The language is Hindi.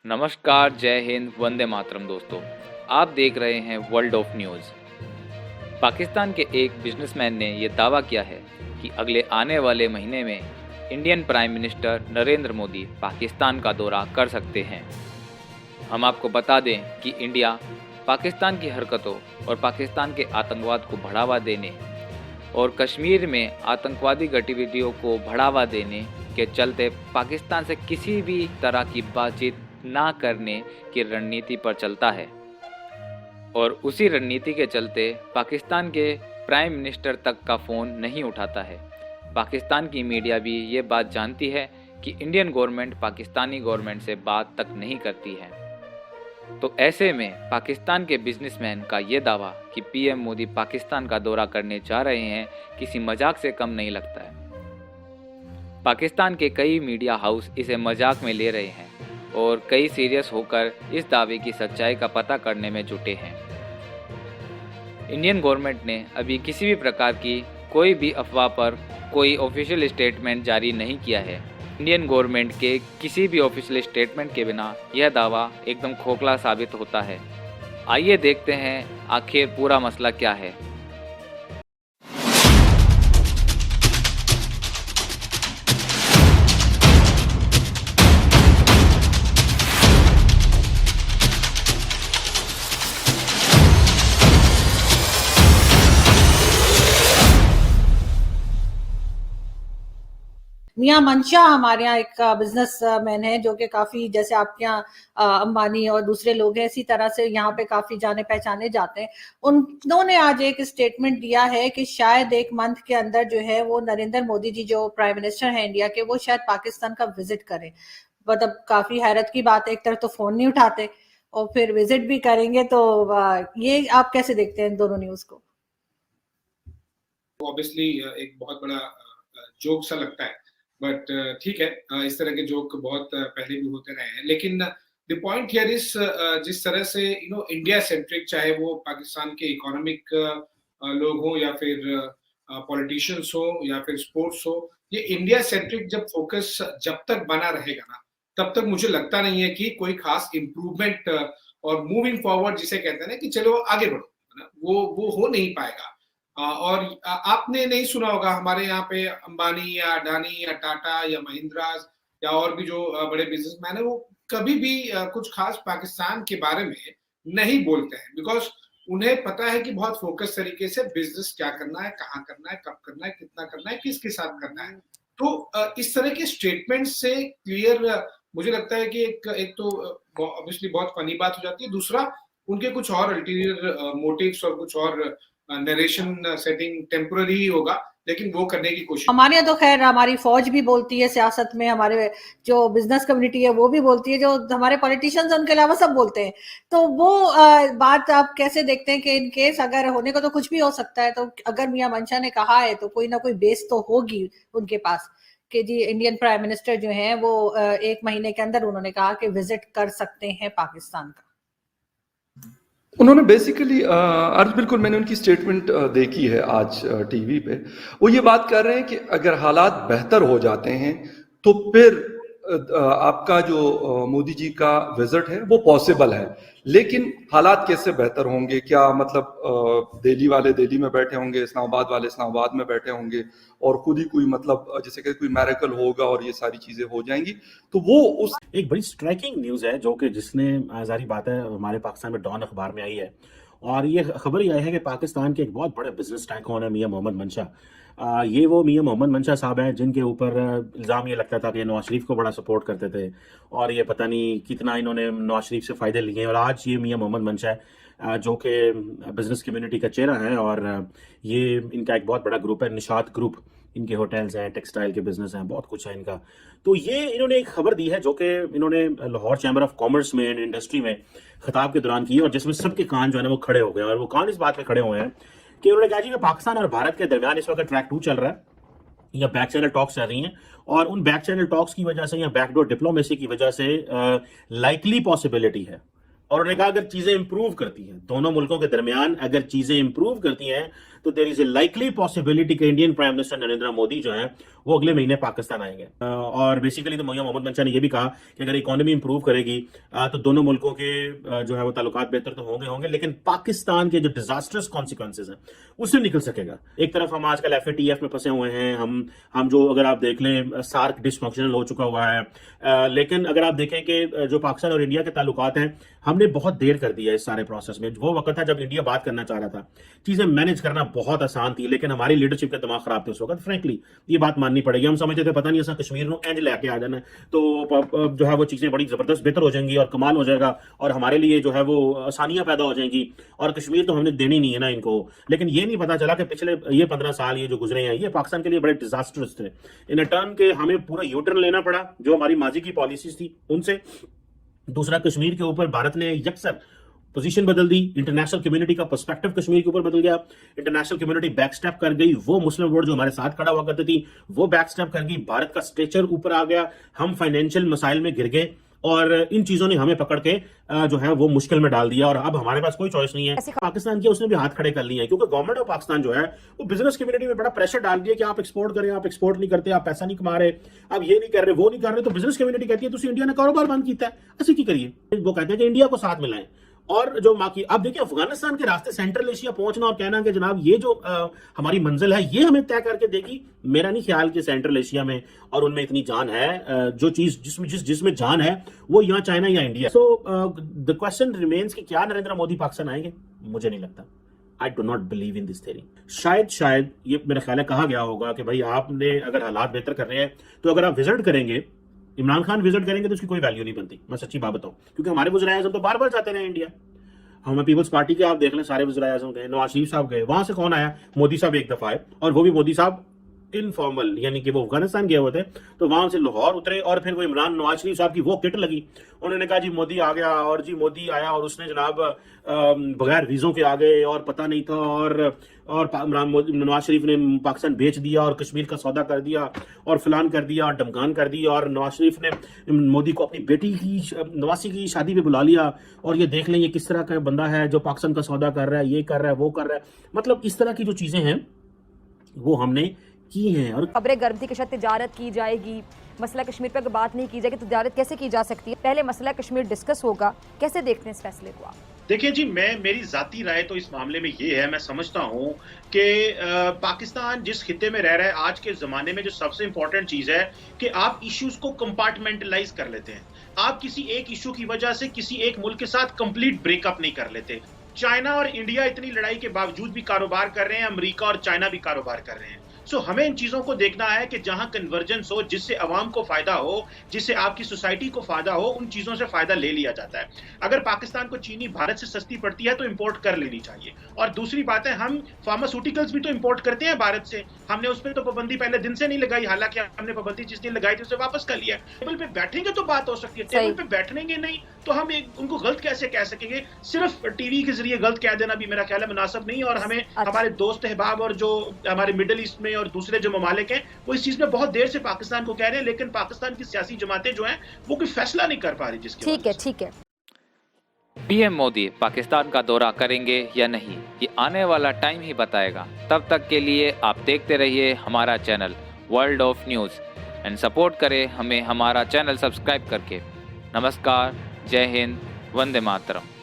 नमस्कार, जय हिंद, वंदे मातरम दोस्तों। आप देख रहे हैं वर्ल्ड ऑफ न्यूज़। पाकिस्तान के एक बिजनेसमैन ने यह दावा किया है कि अगले आने वाले महीने में Indian prime minister Narendra Modi Pakistan का दौरा कर सकते हैं। हम आपको बता दें कि इंडिया पाकिस्तान की हरकतों और पाकिस्तान के आतंकवाद को बढ़ावा देने और कश्मीर में आतंकवादी गतिविधियों को बढ़ावा देने के चलते पाकिस्तान से किसी भी तरह की बातचीत ना करने की रणनीति पर चलता है और उसी रणनीति के चलते पाकिस्तान के प्राइम मिनिस्टर तक का फ़ोन नहीं उठाता है। पाकिस्तान की मीडिया भी ये बात जानती है कि इंडियन गवर्नमेंट पाकिस्तानी गवर्नमेंट से बात तक नहीं करती है। तो ऐसे में पाकिस्तान के बिजनेसमैन का ये दावा कि पीएम मोदी पाकिस्तान का दौरा करने जा रहे हैं किसी मजाक से कम नहीं लगता है। पाकिस्तान के कई मीडिया हाउस इसे मजाक में ले रहे हैं और कई सीरियस होकर इस दावे की सच्चाई का पता करने में जुटे हैं। इंडियन गवर्नमेंट ने अभी किसी भी प्रकार की कोई भी अफवाह पर कोई ऑफिशियल स्टेटमेंट जारी नहीं किया है। इंडियन गवर्नमेंट के किसी भी ऑफिशियल स्टेटमेंट के बिना यह दावा एकदम खोखला साबित होता है। आइए देखते हैं आखिर पूरा मसला क्या है। मियां मंशा हमारे यहाँ एक बिजनेस मैन है जो कि काफी, जैसे आपके यहाँ अंबानी और दूसरे लोग हैं, इसी तरह से यहाँ पे काफी जाने पहचाने जाते हैं। उन्होंने आज एक स्टेटमेंट दिया है कि शायद एक मंथ के अंदर जो है वो नरेंद्र मोदी जी जो प्राइम मिनिस्टर हैं इंडिया के, वो शायद पाकिस्तान का विजिट करें। मतलब काफी हैरत की बात है, एक तरफ तो फोन नहीं उठाते और फिर विजिट भी करेंगे। तो ये आप कैसे देखते हैं इन दोनों न्यूज को? ऑब्वियसली एक बहुत बड़ा जोक सा लगता है, बट ठीक है, इस तरह के जोक बहुत पहले भी होते रहे हैं। लेकिन द पॉइंट हियर इज, जिस तरह से इंडिया सेंट्रिक, चाहे वो पाकिस्तान के इकोनॉमिक लोग हो या फिर पॉलिटिशियंस हो या फिर स्पोर्ट्स हो, ये इंडिया सेंट्रिक जब फोकस जब तक बना रहेगा ना, तब तक मुझे लगता नहीं है कि कोई खास इम्प्रूवमेंट और मूविंग फॉरवर्ड जिसे कहते हैं ना कि चलो आगे बढ़ो, वो हो नहीं पाएगा। और आपने नहीं सुना होगा, हमारे यहाँ पे अंबानी या अडानी या टाटा या महिंद्रा या और भी जो बड़े बिजनेसमैन है, वो कभी भी कुछ खास पाकिस्तान के बारे में नहीं बोलते हैं, बिकॉज उन्हें पता है कि बहुत फोकस तरीके से बिजनेस क्या करना है, कहाँ करना है, कब करना है, कितना करना है, किसके साथ करना है। तो इस तरह के स्टेटमेंट से क्लियर मुझे लगता है कि एक तो ऑब्वियसली बहुत फनी बात हो जाती है, दूसरा उनके कुछ और अल्टीरियर मोटिव्स और कुछ और नरेशन सेटिंग टेम्पररी ही होगा, लेकिन वो करने की कोशिश। हमारे यहाँ तो खैर हमारी फौज भी बोलती है, सियासत में हमारे जो बिजनेस कम्युनिटी है वो भी बोलती है, जो हमारे पॉलिटिशियंस उनके अलावा सब बोलते हैं। तो वो बात आप कैसे देखते हैं कि इन केस अगर होने को तो कुछ भी हो सकता है, तो अगर मियां मंशा ने कहा है तो कोई ना कोई बेस तो होगी उनके पास कि जी इंडियन प्राइम मिनिस्टर जो है वो 1 महीने के अंदर उन्होंने कहा कि विजिट कर सकते हैं पाकिस्तान का। उन्होंने बेसिकली अर्ज बिल्कुल, मैंने उनकी स्टेटमेंट देखी है आज टीवी पे। वो ये बात कर रहे हैं कि अगर हालात बेहतर हो जाते हैं तो फिर आपका जो मोदी जी का विजिट है वो पॉसिबल है। लेकिन हालात कैसे बेहतर होंगे, क्या मतलब दिल्ली वाले दिल्ली में बैठे होंगे, इस्लामाबाद वाले इस्लामाबाद में बैठे होंगे और खुद ही कोई मतलब जैसे कि कोई मैरेकल होगा और ये सारी चीजें हो जाएंगी, तो वो उस एक बड़ी स्ट्राइकिंग न्यूज़ है जो कि जिसने जारी बात है हमारे पाकिस्तान में डॉन अखबार में आई है, और ये खबर ये आई है कि पाकिस्तान के एक बहुत बड़े बिजनेस टाइकून है मियां मोहम्मद मंशा। ये वो मियां मोहम्मद मंशा साहब हैं जिनके ऊपर इल्ज़ाम ये लगता था कि नवाज शरीफ को बड़ा सपोर्ट करते थे और ये पता नहीं कितना इन्होंने नवाज शरीफ से फ़ायदे लिए हैं। और आज ये मियां मोहम्मद मंशा है जो कि बिज़नेस कम्युनिटी का चेहरा है, और ये इनका एक बहुत बड़ा ग्रुप है, निशात ग्रुप। इनके होटल्स हैं, टेक्सटाइल के बिजनेस हैं, बहुत कुछ है इनका। तो ये इन्होंने एक खबर दी है जो कि इन्होंने लाहौर चैम्बर ऑफ कॉमर्स में इंडस्ट्री में खिताब के दौरान की, और जिसमें सबके कान जो है ना वो खड़े हो गए। और वो कान इस बात पे खड़े हुए हैं कि उन्होंने कहा जी कि पाकिस्तान और भारत के दरमियान इस वक्त ट्रैक 2 चल रहा है, या बैक चैनल टॉक्स चल रही हैं, और उन बैक चैनल टॉक्स की वजह से या बैकडोर डिप्लोमेसी की वजह से लाइकली पॉसिबिलिटी है और उन्होंने कहा अगर चीजें इंप्रूव करती हैं दोनों मुल्कों के दरमियान, अगर चीजें इंप्रूव करती हैं तो there is a likely possibility कि Indian prime minister Narendra Modi जो है वो अगले महीने पाकिस्तान आएंगे। और बेसिकली तो मियां मोहम्मद मंशा ने यह भी कहा कि अगर इकोनॉमी इंप्रूव करेगी तो दोनों मुल्कों के जो है वो ताल्लुकात बेहतर तो होंगे, लेकिन पाकिस्तान के जो डिजास्टर्स कॉन्सिक्वेंसेज हैं उससे निकल सकेगा। एक तरफ हम आजकल FATF में फंसे हुए हैं, हम जो अगर आप देख लें सार्क डिसफंक्शनल हो चुका हुआ है, लेकिन अगर आप देखें कि जो पाकिस्तान और इंडिया के ताल्लुकात हैं हमने बहुत देर कर दिया इस सारे प्रोसेस में। वो वक्त था जब इंडिया बात करना चाह रहा था, चीजें मैनेज करना बहुत आसान थी, लेकिन हमारी लीडरशिप का दिमाग खराब थे उस वक्त। फ्रैंकली ये बात माननी पड़ेगी। हम समझते थे पता नहीं ऐसा कश्मीर में एंड लेके आ जाना है तो जो है वो चीजें बड़ी जबरदस्त बेहतर हो जाएंगी और कमाल हो जाएगा और हमारे लिए जो है वो आसानियां पैदा हो जाएंगी और कश्मीर तो हमने देनी नहीं है ना इनको। लेकिन ये नहीं पता चला कि पिछले ये 15 साल ये जो गुजरे हैं ये पाकिस्तान के लिए बड़े डिजास्टर्स थे। इन टर्न के हमें पूरा यूटर्न लेना पड़ा जो हमारी माजी की पॉलिसीज थी उनसे। दूसरा, कश्मीर के ऊपर भारत ने यकसर पोजीशन बदल दी, इंटरनेशनल कम्युनिटी का पर्सपेक्टिव कश्मीर के ऊपर बदल गया, इंटरनेशनल कम्युनिटी बैक स्टेप कर गई, वो मुस्लिम वर्ल्ड जो हमारे साथ खड़ा हुआ करती थी वो बैक स्टेप कर गई, भारत का स्टेचर ऊपर आ गया, हम फाइनेंशियल मसाइल में गिर गए और इन चीजों ने हमें पकड़ के जो है वो मुश्किल में डाल दिया और अब हमारे पास कोई चॉइस नहीं है। पाकिस्तान के उसने भी हाथ खड़े कर लिए हैं क्योंकि गवर्नमेंट ऑफ पाकिस्तान जो है वो बिजनेस कम्युनिटी में बड़ा प्रेशर डाल दिया कि आप एक्सपोर्ट करें, आप एक्सपोर्ट नहीं करते, आप पैसा नहीं कमा रहे, आप ये नहीं कर रहे, वो नहीं कर रहे। तो बिजनेस कम्युनिटी कहती है तुम इंडिया ने कारोबार बंद किया है, ऐसे की करिए। वो कहते हैं कि इंडिया को साथ मिलाएं। और जो बाकी अब देखिए अफगानिस्तान के रास्ते सेंट्रल एशिया पहुंचना और कहना कि जनाब ये जो हमारी मंजिल है ये हमें तय करके देगी, मेरा नहीं ख्याल कि सेंट्रल एशिया में और उनमें इतनी जान है। जो चीज जिसमें जान है वो यहाँ चाइना या India. So the question remains कि क्या नरेंद्र मोदी पाकिस्तान आएंगे? मुझे नहीं लगता। I do not believe in this theory. शायद ये मेरा ख्याल है कहा गया होगा कि भाई आपने अगर हालात बेहतर करने हैं तो अगर आप विजिट करेंगे, इमरान खान विजिट करेंगे तो उसकी कोई वैल्यू नहीं बनती। मैं सच्ची बात बताऊं क्योंकि हमारे वज़ीर-ए-आज़म तो बार बार जाते रहे इंडिया। हम पीपल्स पार्टी के आप देख लें सारे वज़ीर-ए-आज़म गए, नवाज शरीफ साहब गए, वहां से कौन आया? मोदी साहब एक दफा आए और वो भी मोदी साहब इनफॉर्मल, यानी कि वो अफगानिस्तान गए हुए थे तो वहां से लाहौर उतरे और फिर वो इमरान नवाज शरीफ साहब की वो किट लगी, उन्होंने कहा जी मोदी आ गया और जी मोदी आया और उसने जनाब बगैर वीज़ों के आ गए और पता नहीं था और नवाज शरीफ ने पाकिस्तान बेच दिया और कश्मीर का सौदा कर दिया और फलान कर दिया और डमकान कर दिया और नवाज शरीफ ने मोदी को अपनी बेटी की नवासी की शादी पे बुला लिया और ये देख लें ये किस तरह का बंदा है जो पाकिस्तान का सौदा कर रहा है, ये कर रहा है, वो कर रहा है। मतलब इस तरह की जो चीज़ें हैं वो हमने की हैं। और खबरें गर्म थी कि शायद तिजारत की जाएगी, मसला कश्मीर पर अगर बात नहीं की जाएगी तो तिजारत कैसे की जा सकती है? पहले मसला कश्मीर डिस्कस होगा। कैसे देखते हैं इस फैसले को आप? देखिए जी, मेरी जाती राय तो इस मामले में ये है, मैं समझता हूँ कि पाकिस्तान जिस खित्ते में रह रहा है आज के ज़माने में जो सबसे इंपॉर्टेंट चीज़ है कि आप इश्यूज़ को कंपार्टमेंटलाइज कर लेते हैं। आप किसी एक इशू की वजह से किसी एक मुल्क के साथ कंप्लीट ब्रेकअप नहीं कर लेते। चाइना और इंडिया इतनी लड़ाई के बावजूद भी कारोबार कर रहे हैं, अमेरिका और चाइना भी कारोबार कर रहे हैं। सो हमें इन चीज़ों को देखना है कि जहां कन्वर्जेंस हो, जिससे अवाम को फ़ायदा हो, जिससे आपकी सोसाइटी को फ़ायदा हो, उन चीज़ों से फ़ायदा ले लिया जाता है। अगर पाकिस्तान को चीनी भारत से सस्ती पड़ती है तो इंपोर्ट कर लेनी चाहिए। और दूसरी बात है, हम फार्मास्यूटिकल्स भी तो इंपोर्ट करते हैं भारत से, हमने उस पर तो पाबंदी पहले दिन से नहीं लगाई, हालांकि हमने पाबंदी जिस दिन लगाई थी उसे वापस कर लिया। टेबल पे बैठेंगे तो बात हो सकती है, टेबल पे बैठेंगे नहीं तो हम उनको गलत कैसे कह सकेंगे? सिर्फ टीवी के जरिए गलत कह देना भी मेरा ख्याल है मुनासिब नहीं। और हमें हमारे दोस्त अहबाब और जो हमारे मिडिल ईस्ट में और दूसरे जो ममालिक हैं वो इस चीज में बहुत देर से पाकिस्तान को कह रहे हैं, लेकिन पाकिस्तान की सियासी जमातें जो हैं वो कोई फैसला नहीं कर पा रही। जिसकी ठीक है। पीएम मोदी पाकिस्तान का दौरा करेंगे या नहीं, ये आने वाला टाइम ही बताएगा। तब तक के लिए आप देखते रहिए हमारा channel world of news and support करें हमें हमारा चैनल सब्सक्राइब करके। नमस्कार, जय हिंद, वंदे मातरम।